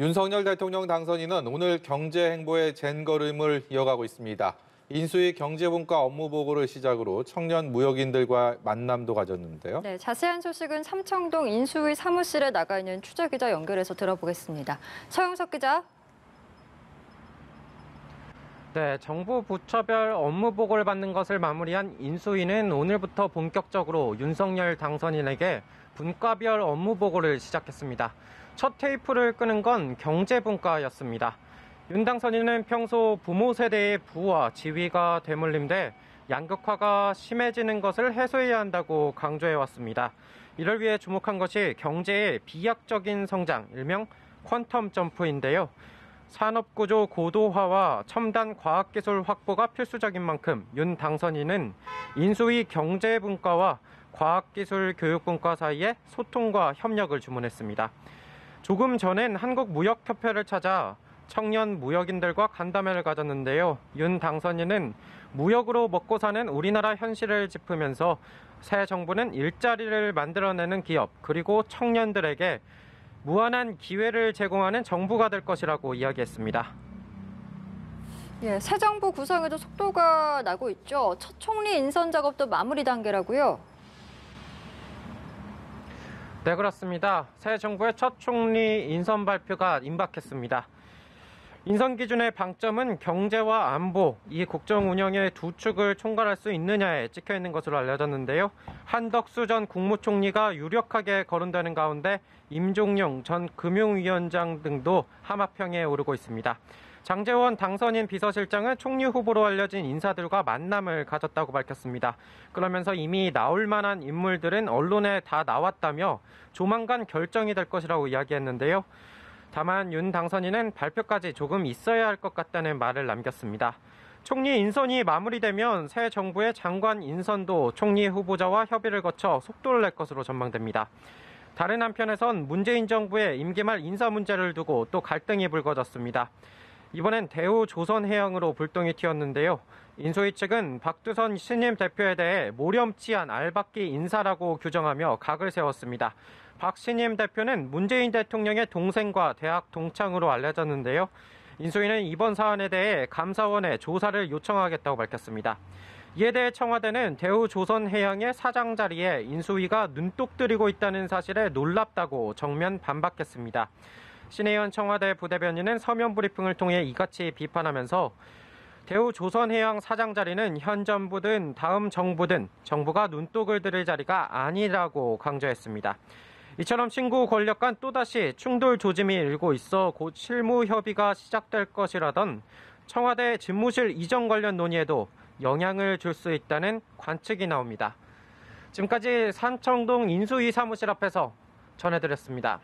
윤석열 대통령 당선인은 오늘 경제 행보의 젠걸음을 이어가고 있습니다. 인수위 경제분과 업무보고를 시작으로 청년 무역인들과 만남도 가졌는데요. 네, 자세한 소식은 삼청동 인수위 사무실에 나가 있는 취재기자 연결해서 들어보겠습니다. 서영석 기자. 네, 정부 부처별 업무 보고를 받는 것을 마무리한 인수위는 오늘부터 본격적으로 윤석열 당선인에게 분과별 업무 보고를 시작했습니다. 첫 테이프를 끄는 건 경제분과였습니다. 윤 당선인은 평소 부모 세대의 부와 지위가 되물림돼 양극화가 심해지는 것을 해소해야 한다고 강조해왔습니다. 이를 위해 주목한 것이 경제의 비약적인 성장, 일명 퀀텀 점프인데요. 산업구조 고도화와 첨단 과학기술 확보가 필수적인 만큼 윤 당선인은 인수위 경제분과와 과학기술교육분과 사이에 소통과 협력을 주문했습니다. 조금 전엔 한국무역협회를 찾아 청년 무역인들과 간담회를 가졌는데요. 윤 당선인은 무역으로 먹고 사는 우리나라 현실을 짚으면서 새 정부는 일자리를 만들어내는 기업 그리고 청년들에게 무한한 기회를 제공하는 정부가 될 것이라고 이야기했습니다. 예, 새 정부 구성에도 속도가 나고 있죠. 첫 총리 인선 작업도 마무리 단계라고요. 네, 그렇습니다. 새 정부의 첫 총리 인선 발표가 임박했습니다. 인선 기준의 방점은 경제와 안보, 이 국정 운영의 두 축을 총괄할 수 있느냐에 찍혀 있는 것으로 알려졌는데요. 한덕수 전 국무총리가 유력하게 거론되는 가운데 임종용 전 금융위원장 등도 하마평에 오르고 있습니다. 장제원 당선인 비서실장은 총리 후보로 알려진 인사들과 만남을 가졌다고 밝혔습니다. 그러면서 이미 나올 만한 인물들은 언론에 다 나왔다며 조만간 결정이 될 것이라고 이야기했는데요. 다만 윤 당선인은 발표까지 조금 있어야 할 것 같다는 말을 남겼습니다. 총리 인선이 마무리되면 새 정부의 장관 인선도 총리 후보자와 협의를 거쳐 속도를 낼 것으로 전망됩니다. 다른 한편에선 문재인 정부의 임기 말 인사 문제를 두고 또 갈등이 불거졌습니다. 이번엔 대우조선해양으로 불똥이 튀었는데요. 인수위 측은 박두선 신임 대표에 대해 모렴치한 알박기 인사라고 규정하며 각을 세웠습니다. 박 신임 대표는 문재인 대통령의 동생과 대학 동창으로 알려졌는데요. 인수위는 이번 사안에 대해 감사원에 조사를 요청하겠다고 밝혔습니다. 이에 대해 청와대는 대우조선해양의 사장 자리에 인수위가 눈독 들이고 있다는 사실에 놀랍다고 정면 반박했습니다. 신혜연 청와대 부대변인은 서면 브리핑을 통해 이같이 비판하면서 대우조선해양 사장 자리는 현 정부든 다음 정부든 정부가 눈독을 들일 자리가 아니라고 강조했습니다. 이처럼 친구 권력 간 또다시 충돌 조짐이 일고 있어 곧 실무 협의가 시작될 것이라던 청와대 집무실 이전 관련 논의에도 영향을 줄 수 있다는 관측이 나옵니다. 지금까지 삼청동 인수위 사무실 앞에서 전해드렸습니다.